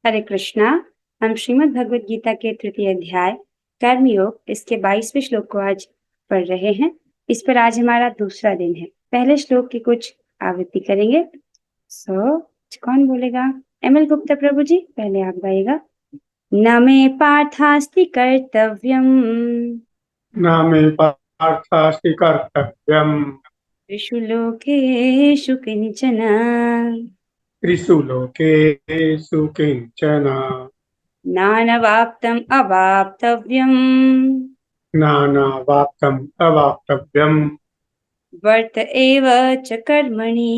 हरे कृष्णा। हम श्रीमद् भगवद गीता के तृतीय अध्याय कर्मयोग इसके 22वें श्लोक को आज पढ़ रहे हैं। इस पर आज हमारा दूसरा दिन है। पहले श्लोक की कुछ आवृत्ति करेंगे। कौन बोलेगा? एमएल गुप्ता प्रभु जी, पहले आप गाइएगा। न मे पार्थास्ति कर्तव्यम न मे पार्थास्ति कर्तव्यम् त्रिषु लोकेषु किंचन त्रिषु लोकेषु किञ्चन नानवाप्तम् अवाप्तव्यम् नानावाप्तम् अवाप्तव्यम् वर्त एव च कर्मणि।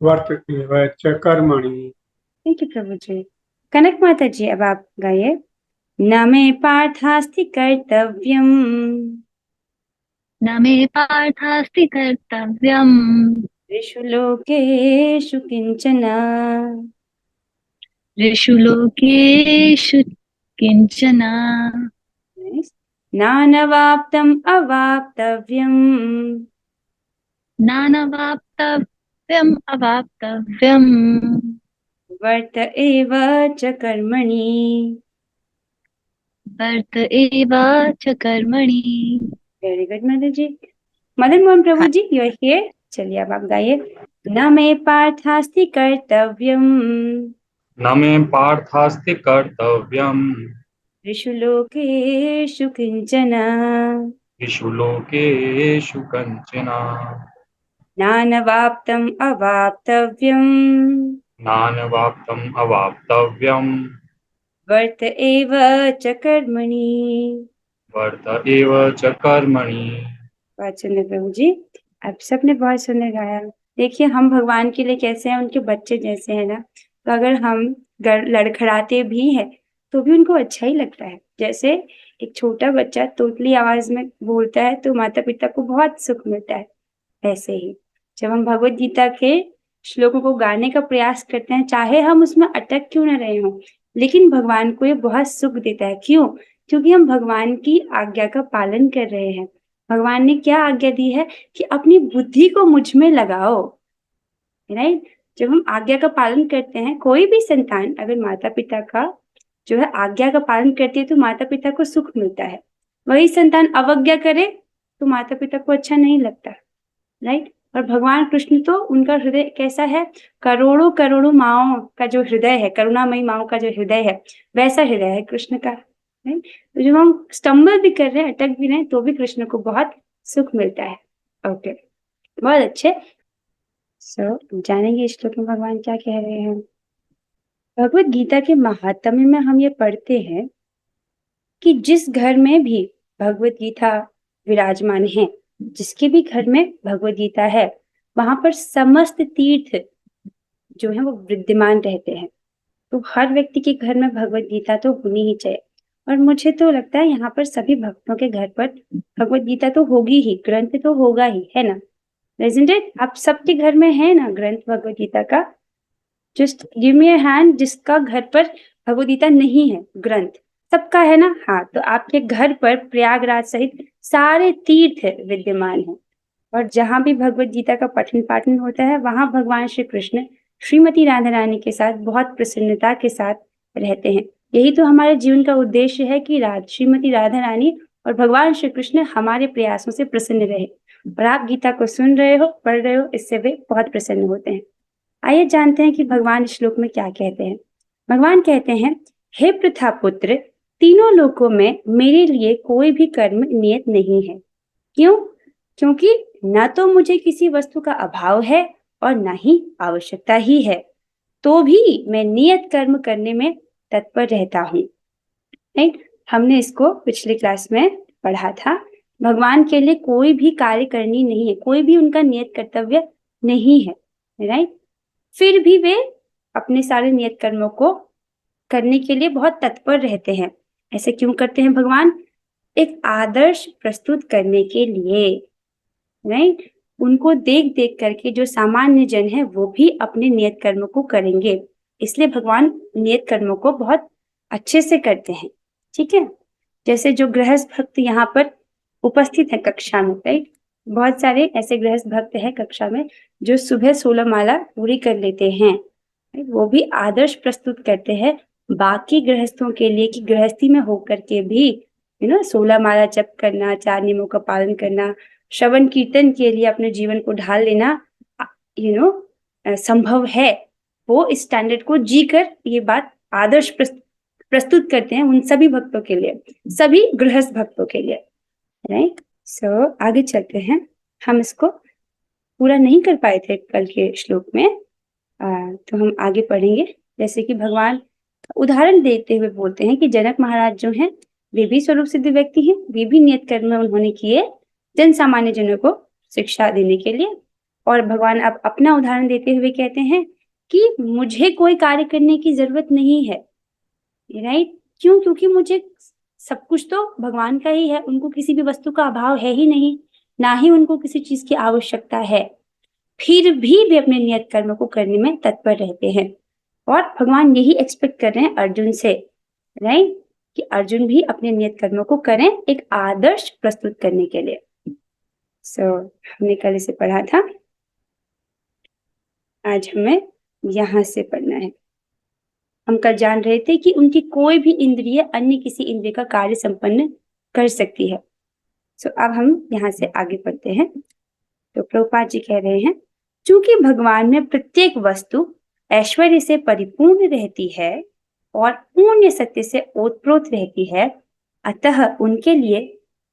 वर्त एव च कर्मणि। थैंक यू प्रभु जी। कनक माता जी, अब आप गाइए। न मे पार्थास्ति कर्तव्यम् न मे पार्थास्ति कर्तव्यम् त्रिषु लोकेषु किंचन त्रिषु लोकेषु किञ्चन नानवाप्तम् अवाप्तव्यम् नानवाप्तव्यम् अवाप्तव्यम् वर्त एव च कर्मणि। वर्त एव च कर्मणि। वेरी गुड मदर जी। मदन मोहन प्रभु हाँ, जी, यू आर हियर। चलिए अब आप गाइए। न मे पार्थास्ति कर्तव्यम् न मे पार्थास्ति कर्तव्यम् त्रिषु लोकेषु किंचन त्रिषु लोकेषु कञ्चन नानवाप्तम् अवाप्तव्यम् नानवाप्तम् अवाप्तव्यम् वर्त एव च कर्मणि। वर्त एव च कर्मणि। बहुत सुंदर प्रभु जी, आप सबने बहुत सुंदर गाया। देखिए हम भगवान के लिए कैसे हैं, उनके बच्चे जैसे हैं ना। तो अगर हम लड़खड़ाते भी हैं तो भी उनको अच्छा ही लगता है। जैसे एक छोटा बच्चा तोतली आवाज में बोलता है तो माता पिता को बहुत सुख मिलता है। ऐसे ही जब हम भगवत गीता के श्लोकों को गाने का प्रयास करते हैं, चाहे हम उसमें अटक क्यों न रहे हों, लेकिन भगवान को ये बहुत सुख देता है। क्यों? क्योंकि हम भगवान की आज्ञा का पालन कर रहे हैं। भगवान ने क्या आज्ञा दी है कि अपनी बुद्धि को मुझ में लगाओ। राइट? जब हम आज्ञा का पालन करते हैं, कोई भी संतान अगर माता पिता का जो है आज्ञा का पालन करती है तो माता पिता को सुख मिलता है। वही संतान अवज्ञा करे तो माता पिता को अच्छा नहीं लगता। राइट? और भगवान कृष्ण तो उनका हृदय कैसा है? करोड़ों करोड़ों माओ का जो हृदय है, करुणामयी माओ का जो हृदय है, वैसा हृदय है कृष्ण का। राइट? तो जब हम स्टम्बल भी कर रहे हैं, अटक भी रहे हैं, तो भी कृष्ण को बहुत सुख मिलता है। ओके, बहुत अच्छे। जानेंगे इस श्लोक में भगवान क्या कह रहे हैं। भगवत गीता के महात्म्य में हम ये पढ़ते हैं कि जिस घर में भी भगवत गीता विराजमान है, जिसके भी घर में भगवत गीता है, वहां पर समस्त तीर्थ जो है वो विद्यमान रहते हैं। तो हर व्यक्ति के घर में भगवत गीता तो होनी ही चाहिए। और मुझे तो लगता है यहाँ पर सभी भक्तों के घर पर भगवत गीता तो होगी ही, ग्रंथ तो होगा ही, है ना? Isn't it? आप सबके घर में है ना ग्रंथ भगवत गीता का? Just give me a hand जिसका घर पर भगवत गीता नहीं है ग्रंथ। सबका है ना? हाँ, तो आपके घर पर प्रयागराज सहित सारे तीर्थ विद्यमान हैं। और जहां भी भगवत गीता का पठन पाठन होता है, वहां भगवान श्री कृष्ण श्रीमती राधा रानी के साथ बहुत प्रसन्नता के साथ रहते हैं। यही तो हमारे जीवन का उद्देश्य है कि श्रीमती राधा रानी और भगवान श्री कृष्ण हमारे प्रयासों से प्रसन्न रहे। और आप गीता को सुन रहे हो, पढ़ रहे हो, इससे वे बहुत प्रसन्न होते हैं। आइए जानते हैं कि भगवान इस श्लोक में क्या कहते हैं। भगवान कहते हैं, हे पृथा पुत्र, तीनों लोकों में मेरे लिए कोई भी कर्म नियत नहीं है। क्यों? क्योंकि न तो मुझे किसी वस्तु का अभाव है और न ही आवश्यकता ही है, तो भी मैं नियत कर्म करने में तत्पर रहता हूँ। राइट? हमने इसको पिछली क्लास में पढ़ा था। भगवान के लिए कोई भी कार्य करनी नहीं है, कोई भी उनका नियत कर्तव्य नहीं है। राइट? फिर भी वे अपने सारे नियत कर्मों को करने के लिए बहुत तत्पर रहते हैं। ऐसे क्यों करते हैं भगवान? एक आदर्श प्रस्तुत करने के लिए। राइट? उनको देख देख करके जो सामान्य जन है वो भी अपने नियत कर्मों को करेंगे। इसलिए भगवान नियत कर्मों को बहुत अच्छे से करते हैं। ठीक है? जैसे जो गृहस्थ भक्त यहाँ पर उपस्थित है कक्षा में, राइट? बहुत सारे ऐसे गृहस्थ भक्त हैं कक्षा में जो सुबह 16 माला पूरी कर लेते हैं। वो भी आदर्श प्रस्तुत करते हैं बाकी गृहस्थों के लिए कि गृहस्थी में होकर के भी 16 माला जप करना, 4 नियमों का पालन करना, श्रवण कीर्तन के लिए अपने जीवन को ढाल लेना संभव है। वो इस स्टैंडर्ड को जीकर ये बात आदर्श प्रस्तुत करते हैं उन सभी भक्तों के लिए, सभी गृहस्थ भक्तों के लिए, राइट। सो आगे चलते हैं। हम इसको पूरा नहीं कर पाए थे कल के श्लोक में, तो हम आगे पढ़ेंगे। जैसे कि भगवान उदाहरण देते हुए बोलते हैं कि जनक महाराज जो हैं वे भी स्वरूप सिद्ध व्यक्ति हैं, वे भी नियत कर्म उन्होंने किए जन सामान्य जनों को शिक्षा देने के लिए। और भगवान अब अपना उदाहरण देते हुए कहते हैं कि मुझे कोई कार्य करने की जरूरत नहीं है, राइट। क्यों? क्योंकि मुझे सब कुछ तो भगवान का ही है, उनको किसी भी वस्तु का अभाव है ही नहीं, ना ही उनको किसी चीज की आवश्यकता है, फिर भी वे अपने नियत कर्म को करने में तत्पर रहते हैं। और भगवान यही एक्सपेक्ट कर रहे हैं अर्जुन से, राइट, कि अर्जुन भी अपने नियत कर्मों को करें एक आदर्श प्रस्तुत करने के लिए। हमने कल इसे पढ़ा था, आज हमें यहां से पढ़ना है। हम कल जान रहे थे कि उनकी कोई भी इंद्रिय अन्य किसी इंद्रिय का कार्य संपन्न कर सकती है। अब हम यहाँ से आगे पढ़ते हैं। तो प्रभुपाद जी कह रहे हैं, चूंकि भगवान में प्रत्येक वस्तु ऐश्वर्य से परिपूर्ण रहती है और पुण्य सत्य से ओतप्रोत रहती है, अतः उनके लिए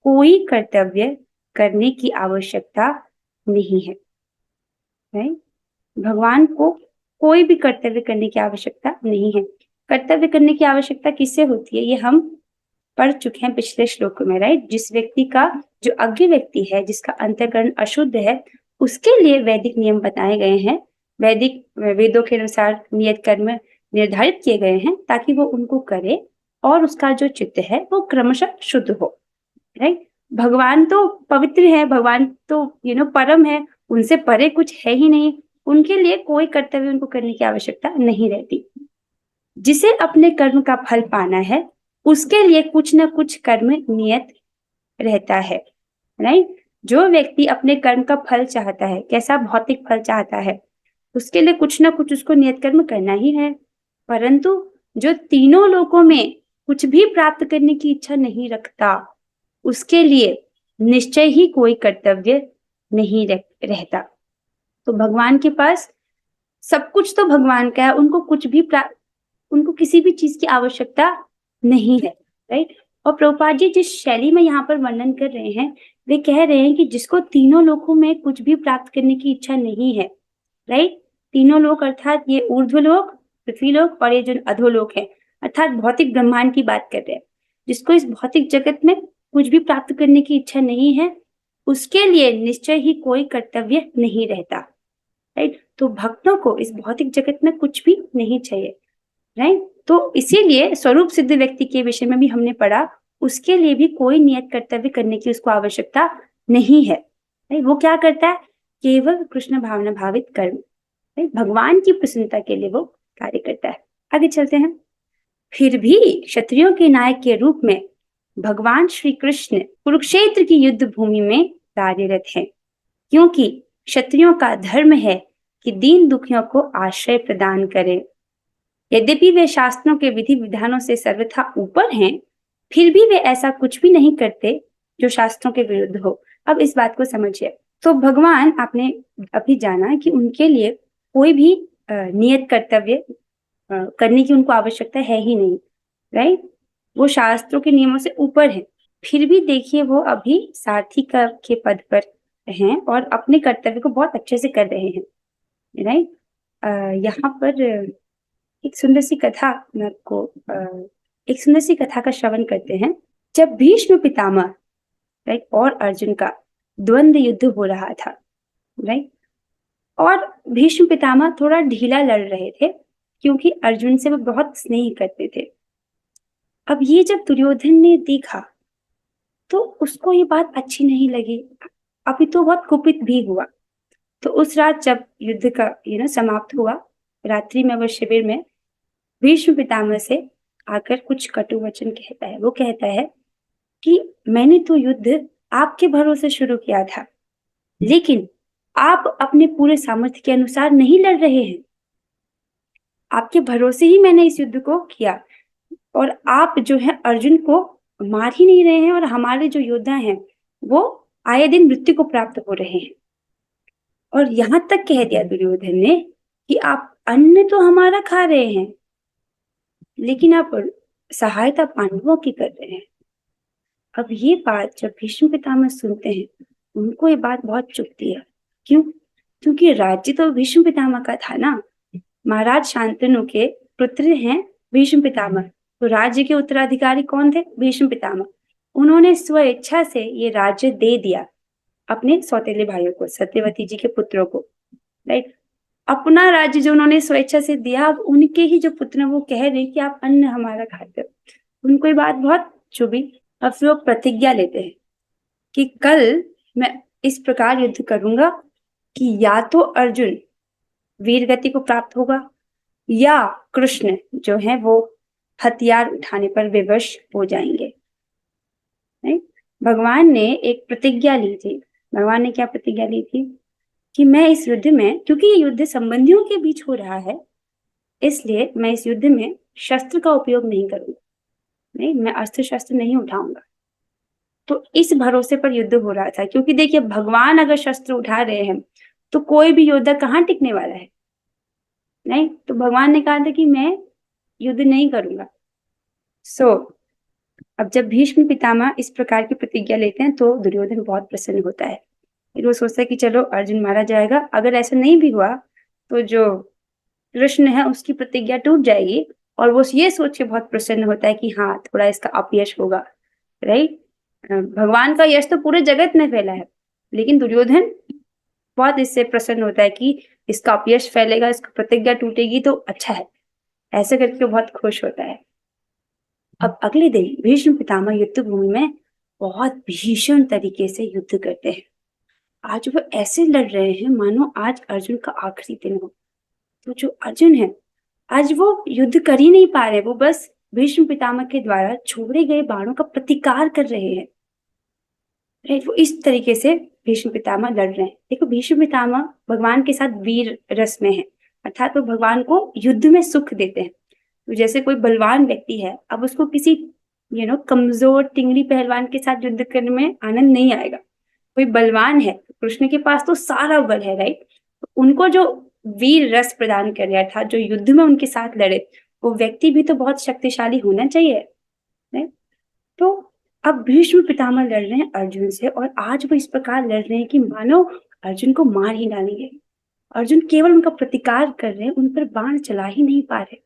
कोई कर्तव्य करने की आवश्यकता नहीं है, राइट। भगवान को कोई भी कर्तव्य करने की आवश्यकता नहीं है। कर्तव्य करने की आवश्यकता किससे होती है ये हम पढ़ चुके हैं पिछले श्लोक में, राइट। जिस व्यक्ति का, जो अज्ञ व्यक्ति है, जिसका अंतःकरण अशुद्ध है, उसके लिए वैदिक नियम बताए गए हैं, वैदिक वेदों के अनुसार नियत कर्म निर्धारित किए गए हैं ताकि वो उनको करे और उसका जो चित्त है वो क्रमशः शुद्ध हो, राइट। भगवान तो पवित्र है, भगवान तो परम है, उनसे परे कुछ है ही नहीं, उनके लिए कोई कर्तव्य उनको करने की आवश्यकता नहीं रहती। जिसे अपने कर्म का फल पाना है उसके लिए कुछ न कुछ कर्म नियत रहता है, राइट। जो व्यक्ति अपने कर्म का फल चाहता है, कैसा भौतिक फल चाहता है, उसके लिए कुछ ना कुछ उसको नियत कर्म करना ही है। परंतु जो तीनों लोकों में कुछ भी प्राप्त करने की इच्छा नहीं रखता, उसके लिए निश्चय ही कोई कर्तव्य नहीं रहता। तो भगवान के पास सब कुछ तो भगवान का है, उनको किसी भी चीज की आवश्यकता नहीं है, राइट। और प्रभुपाद जी जिस शैली में यहाँ पर वर्णन कर रहे हैं, वे कह रहे हैं कि जिसको तीनों लोकों में कुछ भी प्राप्त करने की इच्छा नहीं है, राइट। तीनों लोक अर्थात ये ऊर्ध्वलोक, पृथ्वीलोक और ये जो अधोलोक है, अर्थात भौतिक ब्रह्मांड की बात कर रहे हैं। जिसको इस भौतिक जगत में कुछ भी प्राप्त करने की इच्छा नहीं है, उसके लिए निश्चय ही कोई कर्तव्य नहीं रहता, राइट। तो भक्तों को इस भौतिक जगत में कुछ भी नहीं चाहिए, राइट। तो इसीलिए स्वरूप सिद्ध व्यक्ति के विषय में भी हमने पढ़ा, उसके लिए भी कोई नियत कर्तव्य करने की उसको आवश्यकता नहीं है, राइट। वो क्या करता है? केवल कृष्ण भावना भावित कर्म, राइट, भगवान की प्रसन्नता के लिए वो कार्य करता है। आगे चलते हैं। फिर भी क्षत्रियों के नायक के रूप में भगवान श्री कृष्ण कुरुक्षेत्र की युद्ध भूमि में कार्यरत हैं, क्योंकि क्षत्रियों का धर्म है कि दीन दुखियों को आश्रय प्रदान करें। यद्यपि वे शास्त्रों के विधि विधानों से सर्वथा ऊपर हैं, फिर भी वे ऐसा कुछ भी नहीं करते जो शास्त्रों के विरुद्ध हो। अब इस बात को समझिए। तो भगवान, आपने अभी जाना कि उनके लिए कोई भी नियत कर्तव्य करने की उनको आवश्यकता है ही नहीं, राइट। वो शास्त्रों के नियमों से ऊपर है, फिर भी देखिए वो अभी सारथी के पद पर हैं और अपने कर्तव्य को बहुत अच्छे से कर रहे हैं, राइट। यहाँ पर एक सुंदर सी कथा एक सुंदर सी कथा का श्रवण करते हैं। जब भीष्म पितामह, राइट, और अर्जुन का द्वंद्व युद्ध हो रहा था, राइट, और भीष्म पितामह थोड़ा ढीला लड़ रहे थे क्योंकि अर्जुन से वो बहुत स्नेह करते थे। अब ये जब दुर्योधन ने देखा तो उसको ये बात अच्छी नहीं लगी, अभी तो बहुत कुपित भी हुआ। तो उस रात जब युद्ध का समाप्त हुआ, रात्रि में वो शिविर में भीष्म पितामह से आकर कुछ कटु वचन कहता है। वो कहता है कि मैंने तो युद्ध आपके भरोसे शुरू किया था, लेकिन आप अपने पूरे सामर्थ्य के अनुसार नहीं लड़ रहे हैं। आपके भरोसे ही मैंने इस युद्ध को किया और आप जो है अर्जुन को मार ही नहीं रहे हैं और हमारे जो योद्धा हैं वो आए दिन मृत्यु को प्राप्त हो रहे हैं। और यहाँ तक कह दिया दुर्योधन ने कि आप अन्न तो हमारा खा रहे हैं लेकिन आप सहायता पांडवों की कर रहे हैं। अब ये बात जब भीष्म पितामह सुनते हैं उनको ये बात बहुत चुभती है। क्यों? क्योंकि राज्य तो भीष्म पितामह का था ना। महाराज शांतनु के पुत्र हैं भीष्म पितामह, तो राज्य के उत्तराधिकारी कौन थे? भीष्म पितामह। उन्होंने स्वेच्छा से ये राज्य दे दिया अपने सौतेले भाइयों को, सत्यवती जी के पुत्रों को, राइट। अपना राज्य जो उन्होंने स्वेच्छा से दिया, अब उनके ही जो पुत्र वो कह रहे कि आप अन्न हमारा खाते हो। उनको ये बात बहुत चुभी। अब फिर वो प्रतिज्ञा लेते हैं कि कल मैं इस प्रकार युद्ध करूंगा कि या तो अर्जुन वीर गति को प्राप्त होगा या कृष्ण जो है वो हथियार उठाने पर विवश हो जाएंगे। नहीं? भगवान ने एक प्रतिज्ञा ली थी। भगवान ने क्या प्रतिज्ञा ली थी? कि मैं इस युद्ध में, क्योंकि ये युद्ध संबंधियों के बीच हो रहा है, इसलिए मैं इस युद्ध में शस्त्र का उपयोग नहीं करूंगा। नहीं, मैं अस्त्र शस्त्र नहीं उठाऊंगा। तो इस भरोसे पर युद्ध हो रहा था, क्योंकि देखिए भगवान अगर शस्त्र उठा रहे हैं तो कोई भी योद्धा कहाँ टिकने वाला है? नहीं, तो भगवान ने कहा था कि मैं युद्ध नहीं करूंगा। अब जब भीष्म पितामह इस प्रकार की प्रतिज्ञा लेते हैं तो दुर्योधन बहुत प्रसन्न होता है। फिर वो सोचता है कि चलो अर्जुन मारा जाएगा। अगर ऐसा नहीं भी हुआ तो जो कृष्ण है उसकी प्रतिज्ञा टूट जाएगी, और वो ये सोच के बहुत प्रसन्न होता है कि हाँ थोड़ा इसका अपयश होगा, राइट। भगवान का यश तो पूरे जगत में फैला है, लेकिन दुर्योधन बहुत इससे प्रसन्न होता है कि इसका अपयश फैलेगा, इसकी प्रतिज्ञा टूटेगी तो अच्छा है, ऐसे करके बहुत खुश होता है। अब अगले दिन भीष्म पितामह युद्ध भूमि में बहुत भीषण तरीके से युद्ध करते हैं। आज वो ऐसे लड़ रहे हैं मानो आज अर्जुन का आखिरी दिन हो। तो जो अर्जुन है आज वो युद्ध कर ही नहीं पा रहे, वो बस भीष्म पितामह के द्वारा छोड़े गए बाणों का प्रतिकार कर रहे हैं, राइट। वो इस तरीके से भीष्म पितामह लड़ रहे हैं। देखो भीष्म पितामह भगवान के साथ वीर रस में है, अर्थात वो भगवान को युद्ध में सुख देते हैं। तो जैसे कोई बलवान व्यक्ति है, अब उसको किसी कमजोर टिंगली पहलवान के साथ युद्ध करने में आनंद नहीं आएगा। कोई बलवान है, कृष्ण के पास तो सारा बल है, राइट। तो उनको जो वीर रस प्रदान कर रहा था, जो युद्ध में उनके साथ लड़े, वो व्यक्ति भी तो बहुत शक्तिशाली होना चाहिए, राइट। तो अब भीष्म पितामह लड़ रहे हैं अर्जुन से, और आज वो इस प्रकार लड़ रहे हैं कि मानो अर्जुन को मार ही डालेंगे। अर्जुन केवल उनका प्रतिकार कर रहे हैं, उन पर बाण चला ही नहीं पा रहे।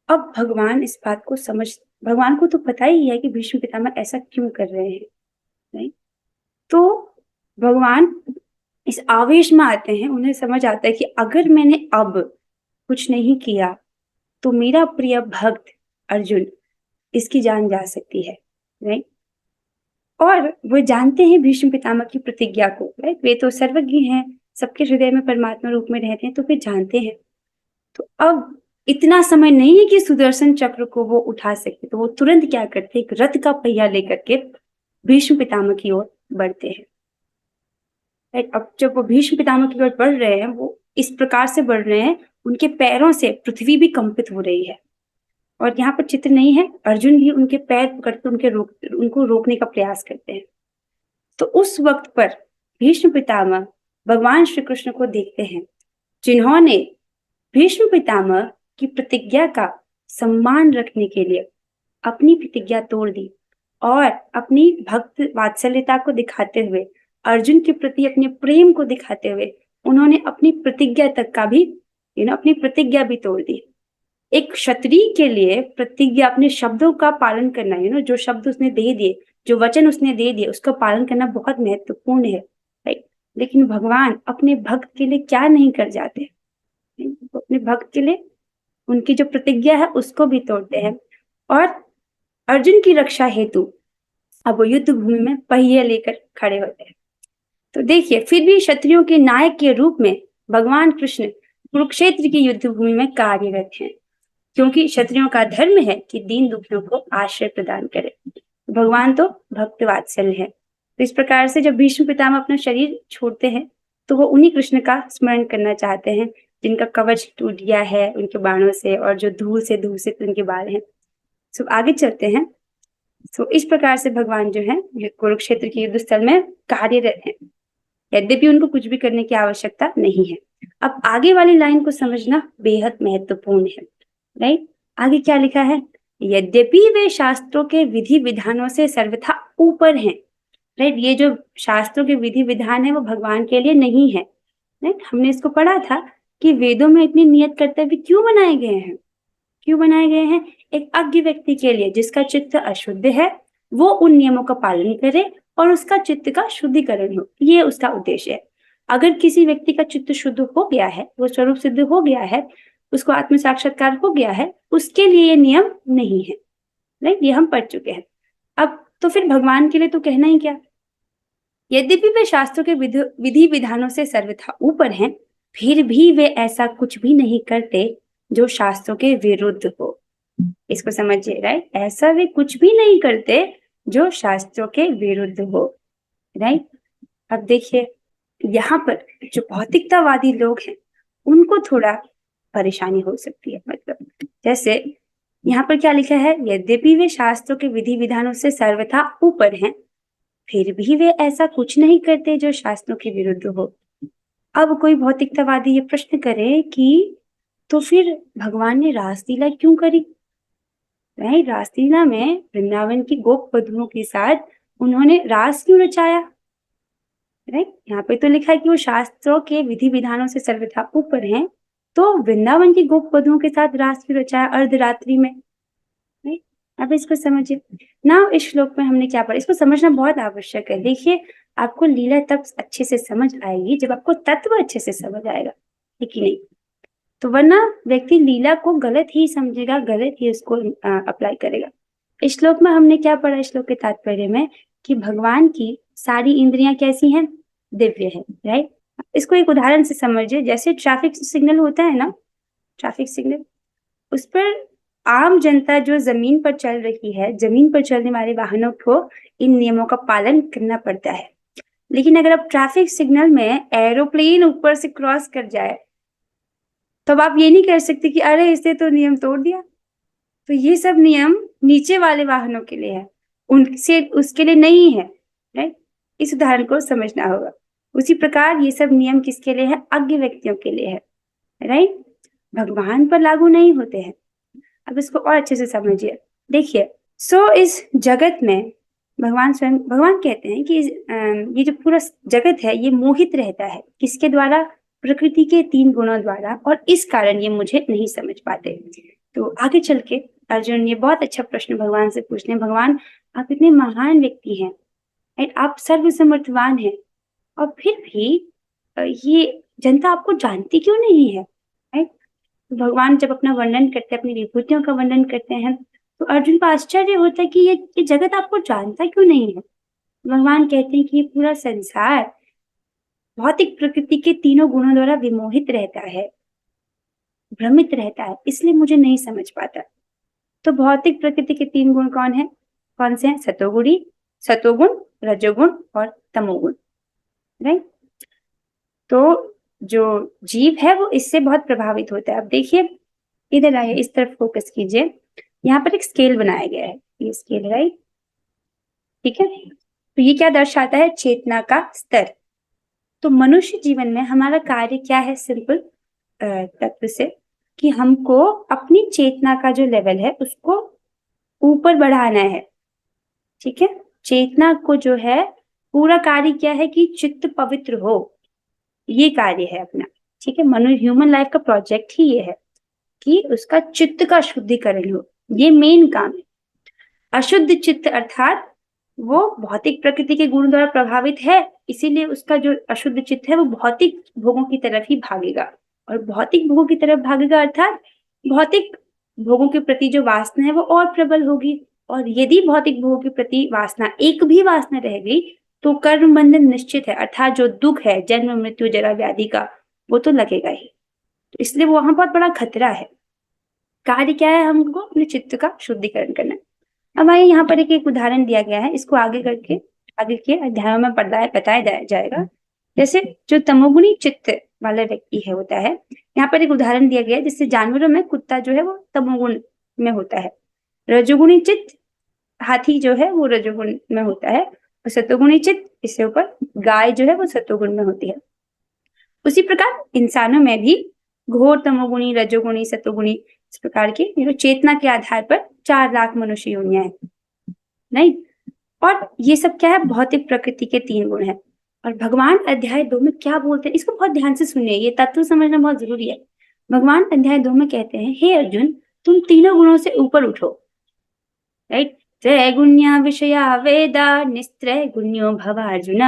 अब भगवान इस बात को भगवान को तो पता ही है कि भीष्म पितामह ऐसा क्यों कर रहे हैं, नहीं। तो भगवान इस आवेश में आते हैं, उन्हें समझ आता है कि अगर मैंने अब कुछ नहीं किया तो मेरा प्रिय भक्त अर्जुन इसकी जान जा सकती है, राइट। और वो जानते हैं भीष्म पितामह की प्रतिज्ञा को, राइट। वे तो सर्वज्ञ हैं, सबके हृदय में परमात्मा रूप में रहते हैं, तो वे जानते हैं। तो अब इतना समय नहीं है कि सुदर्शन चक्र को वो उठा सकते, तो वो तुरंत क्या करते हैं, एक रथ का पहिया लेकर के भीष्म पितामह की ओर बढ़ते हैं, राइट। अब जब वो भीष्म पितामह की ओर बढ़ रहे हैं, वो इस प्रकार से बढ़ रहे हैं, उनके पैरों से पृथ्वी भी कंपित हो रही है। और यहाँ पर चित्र नहीं है, अर्जुन भी उनके पैर पकड़कर उनको रोकने का प्रयास करते हैं। तो उस वक्त पर भीष्म पितामह भगवान श्री कृष्ण को देखते हैं, जिन्होंने भीष्म पितामह की प्रतिज्ञा का सम्मान रखने के लिए अपनी प्रतिज्ञा तोड़ दी, और अपनी भक्त वात्सल्यता को दिखाते हुए, अर्जुन के प्रति अपने प्रेम को दिखाते हुए, उन्होंने अपनी प्रतिज्ञा तक का भी अपनी प्रतिज्ञा भी तोड़ दी। एक क्षत्रिय के लिए प्रतिज्ञा, अपने शब्दों का पालन करना, जो शब्द उसने दे दिए, जो वचन उसने दे दिए, उसका पालन करना बहुत महत्वपूर्ण है, राइट। लेकिन भगवान अपने भक्त के लिए क्या नहीं कर जाते, अपने भक्त के लिए उनकी जो प्रतिज्ञा है उसको भी तोड़ते हैं। और अर्जुन की रक्षा हेतु अब वो युद्ध भूमि में पहिए लेकर खड़े होते हैं। तो देखिए फिर भी क्षत्रियों के नायक के रूप में भगवान कृष्ण कुरुक्षेत्र की युद्ध भूमि में कार्यरत हैं, क्योंकि क्षत्रियों का धर्म है कि दीन दुखियों को आश्रय प्रदान करे। भगवान तो भक्त वात्सल्य है। तो इस प्रकार से जब भीष्म पितामह अपना शरीर छोड़ते हैं तो वो उन्हीं कृष्ण का स्मरण करना चाहते हैं, जिनका कवच टूट गया है उनके बाणों से और जो धूल से दूषित उनके बाल हैं। सो आगे चलते हैं। सो इस प्रकार से भगवान जो है कुरुक्षेत्र के युद्ध स्थल में कार्यरत हैं, यद्यपि उनको कुछ भी करने की आवश्यकता नहीं है। अब आगे वाली लाइन को समझना बेहद महत्वपूर्ण है, राइट। आगे क्या लिखा है, यद्यपि वे शास्त्रों के विधि विधानों से सर्वथा ऊपर हैं, राइट। ये जो शास्त्रों के विधि विधान है वो भगवान के लिए नहीं है, राइट। हमने इसको पढ़ा था कि वेदों में इतने नियत कर्तव्य क्यों बनाए गए हैं, क्यों बनाए गए हैं? एक अज्ञ व्यक्ति के लिए जिसका चित्त अशुद्ध है, वो उन नियमों का पालन करे और उसका चित्त का शुद्धिकरण हो, ये उसका उद्देश्य है। अगर किसी व्यक्ति का चित्त शुद्ध हो गया है, वो स्वरूप सिद्ध हो गया है, उसको आत्म साक्षात्कार हो गया है, उसके लिए ये नियम नहीं है, राइट। ये हम पढ़ चुके हैं। अब तो फिर भगवान के लिए तो कहना ही क्या, यद्यपि वे शास्त्रों के विधि विधानों से सर्वथा ऊपर हैं, फिर भी वे ऐसा कुछ भी नहीं करते जो शास्त्रों के विरुद्ध हो। इसको समझिए, राइट। ऐसा वे कुछ भी नहीं करते जो शास्त्रों के विरुद्ध हो, राइट। अब देखिए यहाँ पर जो भौतिकतावादी लोग हैं उनको थोड़ा परेशानी हो सकती है। मतलब जैसे यहाँ पर क्या लिखा है, यद्यपि वे शास्त्रों के विधि विधानों से सर्वथा ऊपर हैं, फिर भी वे ऐसा कुछ नहीं करते जो शास्त्रों के विरुद्ध हो। अब कोई भौतिकतावादी ये प्रश्न करे कि तो फिर भगवान ने रासलीला क्यों करी, राइट। रासलीला में वृंदावन की गोप वधुओं के साथ उन्होंने रास क्यों रचाया, राइट। यहाँ पे तो लिखा है कि वो शास्त्रों के विधि विधानों से सर्वथा ऊपर हैं, तो वृंदावन की गोप वधुओं के साथ रास क्यों रचाया अर्धरात्रि में, राइट। अब इसको समझिए ना, इस श्लोक में हमने क्या पढ़ा, इसको समझना बहुत आवश्यक है। देखिए आपको लीला तब अच्छे से समझ आएगी जब आपको तत्व अच्छे से समझ आएगा, ठीक ही नहीं तो वरना व्यक्ति लीला को गलत ही समझेगा, गलत ही उसको अप्लाई करेगा। इस श्लोक में हमने क्या पढ़ा, इस श्लोक के तात्पर्य में कि भगवान की सारी इंद्रियां कैसी हैं, दिव्य है, राइट। इसको एक उदाहरण से समझिए, जैसे ट्रैफिक सिग्नल होता है ना, ट्रैफिक सिग्नल, उस पर आम जनता जो जमीन पर चल रही है, जमीन पर चलने वाले वाहनों को इन नियमों का पालन करना पड़ता है। लेकिन अगर आप ट्रैफिक सिग्नल में एरोप्लेन ऊपर से क्रॉस कर जाए तो अब आप ये नहीं कर सकते कि अरे इसने तो नियम तोड़ दिया। तो ये सब नियम नीचे वाले वाहनों के लिए है, उनसे उसके लिए नहीं है, राइट। इस उदाहरण को समझना होगा। उसी प्रकार ये सब नियम किसके लिए है, अज्ञ व्यक्तियों के लिए है, राइट। भगवान पर लागू नहीं होते हैं। अब इसको और अच्छे से समझिए। देखिए इस जगत में भगवान कहते हैं कि ये जो पूरा जगत है ये मोहित रहता है, किसके द्वारा, प्रकृति के 3 गुणों द्वारा, और इस कारण ये मुझे नहीं समझ पाते। तो आगे चल के अर्जुन ये बहुत अच्छा प्रश्न भगवान से पूछते हैं, भगवान आप इतने महान व्यक्ति हैं, राइट, आप सर्वसमर्थवान हैं, और फिर भी ये जनता आपको जानती क्यों नहीं है, राइट। भगवान जब अपना वर्णन करते हैं, अपनी विभूतियों का वर्णन करते हैं, तो अर्जुन को आश्चर्य होता है कि ये जगत आपको जानता क्यों नहीं है। भगवान कहते हैं कि ये पूरा संसार भौतिक प्रकृति के 3 गुणों द्वारा विमोहित रहता है, भ्रमित रहता है, इसलिए मुझे नहीं समझ पाता। तो भौतिक प्रकृति के 3 गुण कौन से हैं, सतोगुण, रजोगुण और तमोगुण, राइट। तो जो जीव है वो इससे बहुत प्रभावित होता है। अब देखिए इधर आइए, इस तरफ फोकस कीजिए, यहाँ पर एक स्केल बनाया गया है, ये स्केल, राइट, ठीक है। तो ये क्या दर्शाता है, चेतना का स्तर। तो मनुष्य जीवन में हमारा कार्य क्या है, सिंपल तत्व से, कि हमको अपनी चेतना का जो लेवल है उसको ऊपर बढ़ाना है, ठीक है। चेतना को जो है पूरा कार्य क्या है कि चित्त पवित्र हो, ये कार्य है अपना, ठीक है। ह्यूमन लाइफ का प्रोजेक्ट ही ये है कि उसका चित्त का शुद्धिकरण हो, ये मेन काम है। अशुद्ध चित्त अर्थात वो भौतिक प्रकृति के गुण द्वारा प्रभावित है, इसीलिए उसका जो अशुद्ध चित्त है वो भौतिक भोगों की तरफ ही भागेगा, और भौतिक भोगों की तरफ भागेगा अर्थात भौतिक भोगों के प्रति जो वासना है वो और प्रबल होगी। और यदि भौतिक भोगों के प्रति वासना, एक भी वासना रह गई, तो कर्म बंधन निश्चित है, अर्थात जो दुख है जन्म मृत्यु जरा व्याधि का, वो तो लगेगा ही। तो इसलिए वो वहां बहुत बड़ा खतरा है। कार्य क्या है, हमको अपने चित्त का शुद्धिकरण करना है। अब आइए यहाँ पर एक उदाहरण दिया गया है, इसको आगे के अध्यायों में बताया जाएगा। जैसे जो तमोगुणी चित्त वाला व्यक्ति है होता है, यहाँ पर एक उदाहरण दिया गया है जिससे जानवरों में कुत्ता जो है वो तमोगुण में होता है, रजोगुणी चित्त हाथी जो है वो रजोगुण में होता है, और सतोगुणी चित्त इससे ऊपर गाय जो है वो सतोगुण में होती है। उसी प्रकार इंसानों में भी घोर तमोगुणी, रजोगुणी, सतोगुणी इस प्रकार की चेतना के आधार पर 4 लाख मनुष्य योनियां हैं, नहीं। और ये सब क्या है, भौतिक प्रकृति के 3 गुण है। और भगवान अध्याय 2 में क्या बोलते हैं, इसको बहुत ध्यान से सुनिए, ये तत्व समझना बहुत जरूरी है। भगवान अध्याय 2 में कहते हैं, हे अर्जुन तुम तीनों गुणों से ऊपर उठो, राइट। त्रैगुण्या विषया वेदा निस्त्रय गुण्यो भव अर्जुन,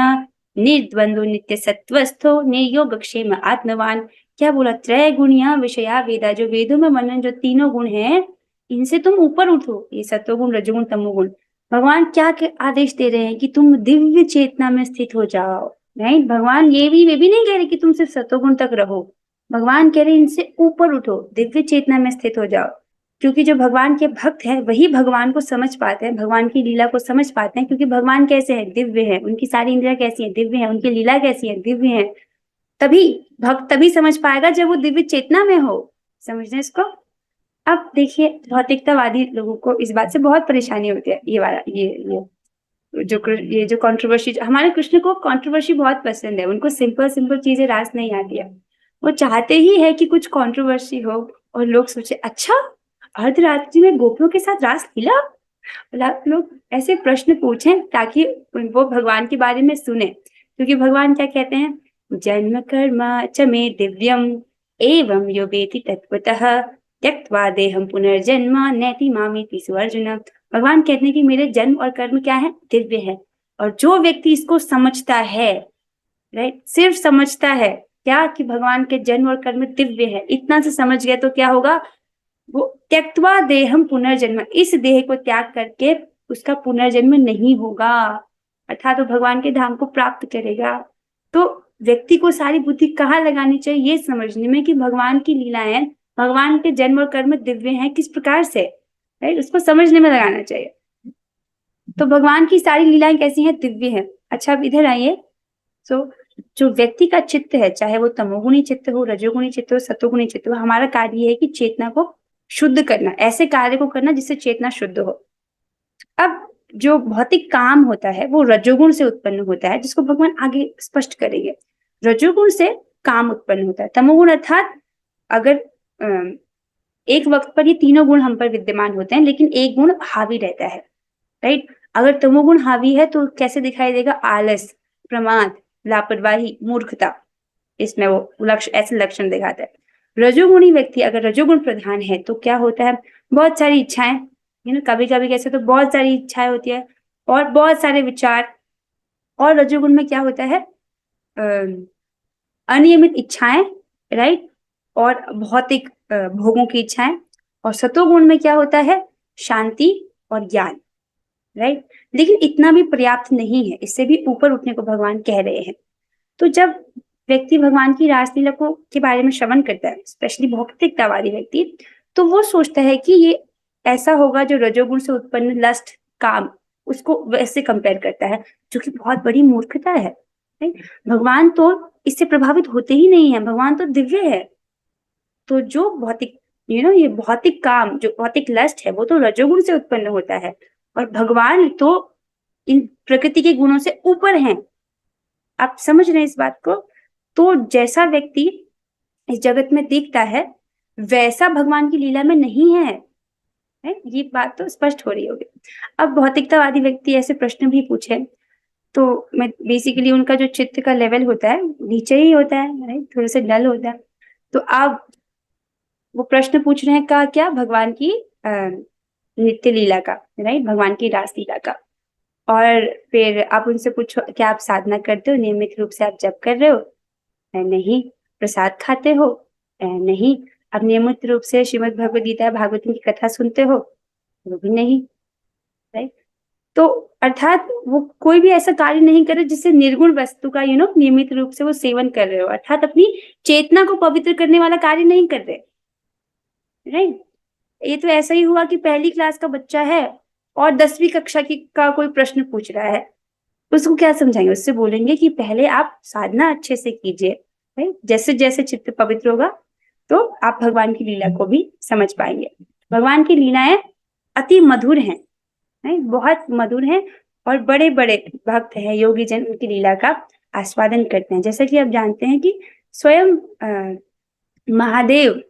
निर्द्वंद्व नित्य सत्वस्थो निर्योगक्षेम आत्मवान। क्या बोला, त्रैगुण्या विषया वेदा, जो वेदों में वर्णन जो तीनों गुण हैं इनसे तुम ऊपर उठो, ये सत्वगुण, रजोगुण, तमोगुण। भगवान क्या आदेश दे रहे हैं कि तुम दिव्य चेतना में स्थित हो जाओ, राइट। भगवान वे भी नहीं कह रहे कि तुम सिर्फ सत्वगुण तक रहो, भगवान कह रहे हैं इनसे ऊपर उठो, दिव्य चेतना में स्थित हो जाओ। क्योंकि जो भगवान के भक्त हैं वही भगवान को समझ पाते हैं, भगवान की लीला को समझ पाते हैं, क्योंकि भगवान कैसे हैं, दिव्य है, उनकी सारी इंद्रियां कैसी हैं, दिव्य है, उनकी लीला कैसी है, दिव्य है। तभी भक्त तभी समझ पाएगा जब वो दिव्य चेतना में हो, समझ रहे इसको। अब देखिए, भौतिकतावादी लोगों को इस बात से बहुत परेशानी होती है, ये जो कंट्रोवर्सी, हमारे कृष्ण को कंट्रोवर्सी बहुत पसंद है, उनको सिंपल सिंपल चीजें रास नहीं आती है, वो चाहते ही है कि कुछ कंट्रोवर्सी हो और लोग सोचे अच्छा अर्धरात्रि में गोपियों के साथ रास लीला, मतलब लोग ऐसे प्रश्न पूछें ताकि वो भगवान के बारे में सुने। क्योंकि भगवान क्या कहते हैं, जन्म कर्म च मे दिव्यम एवं यो वेति तत्वतः त्यक्त्वा देहम पुनर्जन्म नैति मामेति सु अर्जुन। भगवान कहते हैं कि मेरे जन्म और कर्म क्या है, दिव्य है, और जो व्यक्ति इसको समझता है, राइट, सिर्फ समझता है क्या कि भगवान के जन्म और कर्म दिव्य है, इतना से समझ गया तो क्या होगा, वो त्यक्त्वा देहम पुनर्जन्म, इस देह को त्याग करके उसका पुनर्जन्म नहीं होगा, अर्थात वो भगवान के धाम को प्राप्त करेगा। तो व्यक्ति को सारी बुद्धि कहाँ लगानी चाहिए, ये समझने में कि भगवान की लीलाएं, भगवान के जन्म और कर्म दिव्य हैं किस प्रकार से, राइट, उसको समझने में लगाना चाहिए। तो भगवान की सारी लीलाएं कैसी हैं, दिव्य हैं। अच्छा अब इधर आइए, तो जो व्यक्ति का चित्त है, चाहे वो तमोगुणी चित्त हो, रजोगुणी चित्त हो, सतोगुणी चित्त हो, हमारा कार्य है कि चेतना को शुद्ध करना, ऐसे कार्य को करना जिससे चेतना शुद्ध हो। अब जो भौतिक काम होता है वो रजोगुण से उत्पन्न होता है, जिसको भगवान आगे स्पष्ट करेंगे। रजोगुण से काम उत्पन्न होता है, तमोगुण अर्थात अगर एक वक्त पर ये तीनों गुण हम पर विद्यमान होते हैं लेकिन एक गुण हावी रहता है, राइट। अगर तमोगुण हावी है तो कैसे दिखाई देगा, आलस, प्रमाद, लापरवाही, मूर्खता, इसमें वो ऐसे लक्षण दिखाता है। रजोगुणी व्यक्ति अगर रजोगुण प्रधान है तो क्या होता है, बहुत सारी इच्छाएं, कभी कभी कैसे तो बहुत सारी इच्छाएं होती है और बहुत सारे विचार। और रजोगुण में क्या होता है, अनियमित इच्छाएं, राइट, और भौतिक भोगों की इच्छाएं। और सतोगुण में क्या होता है, शांति और ज्ञान, राइट। लेकिन इतना भी पर्याप्त नहीं है, इससे भी ऊपर उठने को भगवान कह रहे हैं। तो जब व्यक्ति भगवान की रासलीला को के बारे में श्रवण करता है, स्पेशली भौतिकतावादी व्यक्ति, तो वो सोचता है कि ये ऐसा होगा जो रजोगुण से उत्पन्न लस्ट, काम, उसको वैसे कंपेयर करता है, जो कि बहुत बड़ी मूर्खता है। भगवान तो इससे प्रभावित होते ही नहीं है, भगवान तो दिव्य है। तो जो भौतिक ये भौतिक काम, जो भौतिक लस्ट है, वो तो रजोगुण से उत्पन्न होता है, और भगवान तो इन प्रकृति के गुणों से ऊपर हैं। आप समझ रहे हैं इस बात को। तो जैसा व्यक्ति इस जगत में दिखता है वैसा भगवान की लीला में नहीं है, ये बात तो स्पष्ट हो रही होगी। अब भौतिकतावादी व्यक्ति ऐसे प्रश्न भी पूछे तो मैं बेसिकली उनका जो चित्त का लेवल होता है नीचे ही होता है, राइट, थोड़ा सा डल होता है। तो आप वो प्रश्न पूछ रहे हैं का क्या, भगवान की नित्य लीला का, राइट, भगवान की रास लीला का। और फिर आप उनसे पूछो क्या आप साधना करते हो, नियमित रूप से आप जप कर रहे हो, नहीं। प्रसाद खाते हो, नहीं। आप नियमित रूप से श्रीमद् भगवद गीता, भागवतम की कथा सुनते हो, वो भी नहीं, राइट। तो अर्थात वो कोई भी ऐसा कार्य नहीं कर रहे जिससे निर्गुण वस्तु का नियमित रूप से वो सेवन कर रहे हो, अर्थात अपनी चेतना को पवित्र करने वाला कार्य नहीं कर रहे, राइट। ये तो ऐसा ही हुआ कि पहली क्लास का बच्चा है और 10वीं कक्षा का कोई प्रश्न पूछ रहा है, उसको क्या समझाएंगे? उससे बोलेंगे कि पहले आप साधना अच्छे से कीजिए, राइट? जैसे जैसे चित्त पवित्र होगा तो आप भगवान की लीला को भी समझ पाएंगे। भगवान की लीलाएं अति मधुर हैं, राइट? बहुत मधुर हैं और बड़े बड़े भक्त हैं, योगी जन उनकी लीला का आस्वादन करते हैं। जैसा कि आप जानते हैं कि स्वयं महादेव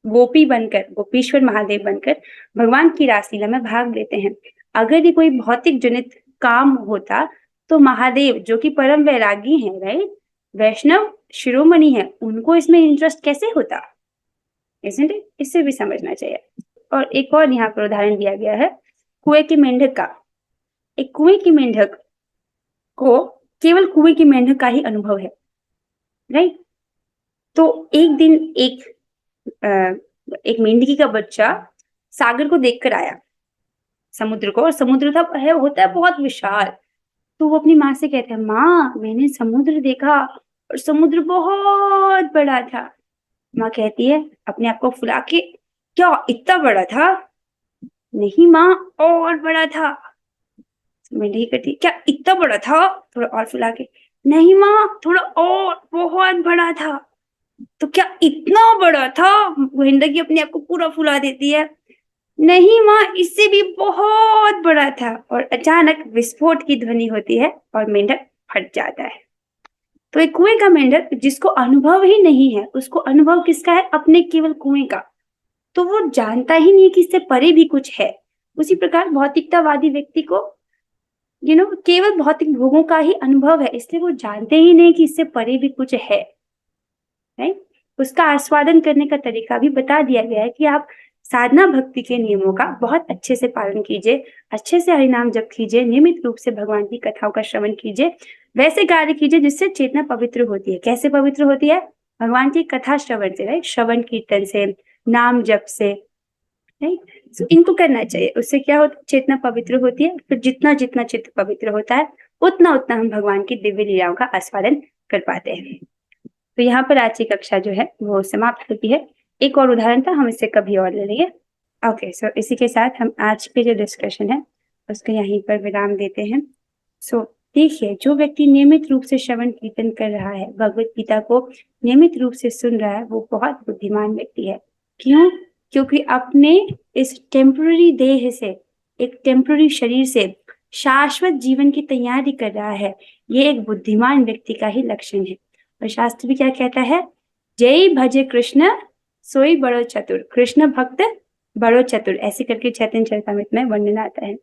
गोपी बनकर, गोपीश्वर महादेव बनकर भगवान की रासलीला में भाग लेते हैं। अगर ये कोई भौतिक जनित काम होता तो महादेव जो कि परम वैरागी हैं, राइट, वैष्णव शिरोमणि है, उनको इसमें इंटरेस्ट कैसे होता? इसलिए इससे भी समझना चाहिए। और एक और यहाँ पर उदाहरण दिया गया है कुएं के मेंढक का। एक कुएं की मेंढक को केवल कुएं की मेंढक का ही अनुभव है, राइट? तो एक दिन एक मेंढकी का बच्चा सागर को देखकर आया, समुद्र को, और समुद्र था है होता है बहुत विशाल। तो वो अपनी माँ से कहता है, माँ मैंने समुद्र देखा और समुद्र बहुत बड़ा था। माँ कहती है अपने आप को फुला के, क्या इतना बड़ा था? नहीं माँ, और बड़ा था। मेंढकी कहती, क्या इतना बड़ा था? थोड़ा और फुला के, नहीं माँ, थोड़ा और, बहुत बड़ा था। तो क्या इतना बड़ा था? मेंढकी अपने आप को पूरा फुला देती है, नहीं माँ, इससे भी बहुत बड़ा था। और अचानक विस्फोट की ध्वनि होती है और मेंढक फट जाता है। तो एक कुएं का मेंढक जिसको अनुभव ही नहीं है, उसको अनुभव किसका है? अपने केवल कुएं का। तो वो जानता ही नहीं कि इससे परे भी कुछ है। उसी प्रकार भौतिकतावादी व्यक्ति को केवल भौतिक भोगों का ही अनुभव है, इसलिए वो जानते ही नहीं कि इससे परे भी कुछ है, राइट? उसका आस्वादन करने का तरीका भी बता दिया गया है कि आप साधना भक्ति के नियमों का बहुत अच्छे से पालन कीजिए, अच्छे से हरिनाम जप कीजिए, नियमित रूप से भगवान की कथाओं का श्रवण कीजिए, वैसे कार्य कीजिए जिससे चेतना पवित्र होती है। कैसे पवित्र होती है? भगवान की कथा श्रवण से, राइट? श्रवण कीर्तन से, नाम जप से, राइट? इनको करना चाहिए। उससे क्या होता है? चेतना पवित्र होती है। फिर जितना जितना चित्त पवित्र होता है उतना उतना हम भगवान की दिव्य लीलाओं का आस्वादन कर पाते हैं। तो यहाँ पर आज की कक्षा जो है वो समाप्त होती है। एक और उदाहरण था, हम इससे कभी और ले लेंगे। ओके, सो इसी के साथ हम आज के जो डिस्कशन है उसको यहीं पर विराम देते हैं। सो देखिए, जो व्यक्ति नियमित रूप से श्रवण कीर्तन कर रहा है, भगवत गीता को नियमित रूप से सुन रहा है, वो बहुत बुद्धिमान व्यक्ति है। क्यों? क्योंकि अपने इस टेम्पररी देह से, एक टेम्पररी शरीर से शाश्वत जीवन की तैयारी कर रहा है। ये एक बुद्धिमान व्यक्ति का ही लक्षण है। और शास्त्र भी क्या कहता है? जय भजे कृष्ण सोई बड़ो चतुर, कृष्ण भक्त बड़ो चतुर, ऐसे करके चैतन्य चरितामृत में वर्णन आता है। तो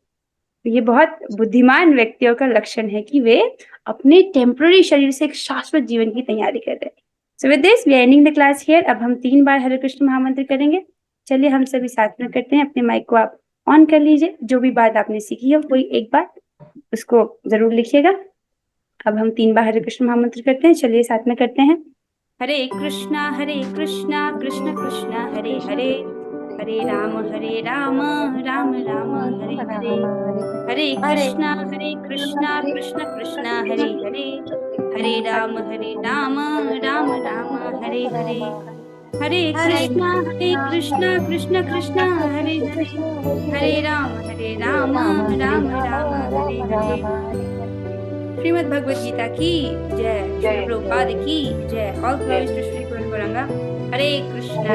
ये बहुत बुद्धिमान व्यक्तियों का लक्षण है कि वे अपने टेम्पररी शरीर से एक शाश्वत जीवन की तैयारी कर रहे हैं। So with this we are ending the class here. अब हम 3 बार हरे कृष्ण महामंत्र करेंगे। चलिए हम सभी साथ में करते हैं। अपने माइक को आप ऑन कर लीजिए। जो भी बात आपने सीखी है कोई एक बात उसको जरूर लिखिएगा। अब हम 3 बार हरे कृष्ण महामंत्र करते हैं। चलिए साथ में करते हैं। हरे कृष्णा कृष्ण कृष्ण हरे हरे, हरे राम राम राम हरे हरे, हरे कृष्णा कृष्ण कृष्ण हरे हरे, हरे राम राम राम हरे हरे, हरे कृष्णा कृष्ण कृष्ण हरे हरे, हरे राम राम राम हरे हरे। श्रीमद् भगवद गीता की जय, श्री प्रभुपाद की जय। All glories to Shri Gauranga. Hare Krishna.